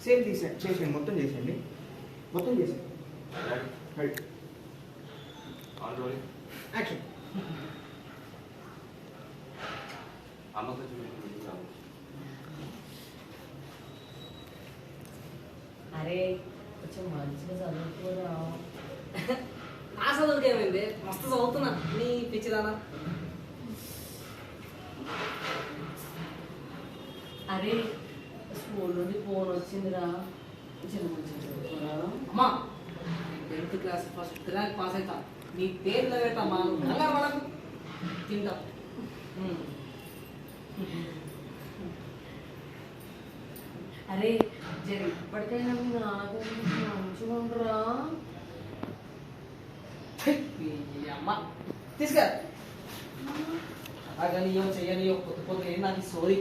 Same చేసేయండి, మొత్తం చేసేయండి, మొత్తం చేసేయండి. Right, action. అరే కొంచెం మంచిగా చదువుకోరా. నా చదువుకి ఏమైంది, మస్తు చదువుతున్నా నీ పిచ్చిదానా. అరే స్కూల్ నుండి ఫోన్ వచ్చిందిరా, కొంచెం మంచిగా చదువుకోరా. అమ్మా 10th class first rank pass అవుతా, నీ పేర్లు పెట్టమ్మా, కంగారు పడకు, తింటాం. అరే జరి ఇప్పటికైనా మీ నాన్నగారు మంచిగా ఉండరా. అమ్మ తీసుకురా, అలాగని చెయ్యని పొద్దు పొద్దు ఏంటి నాకు సోరీ.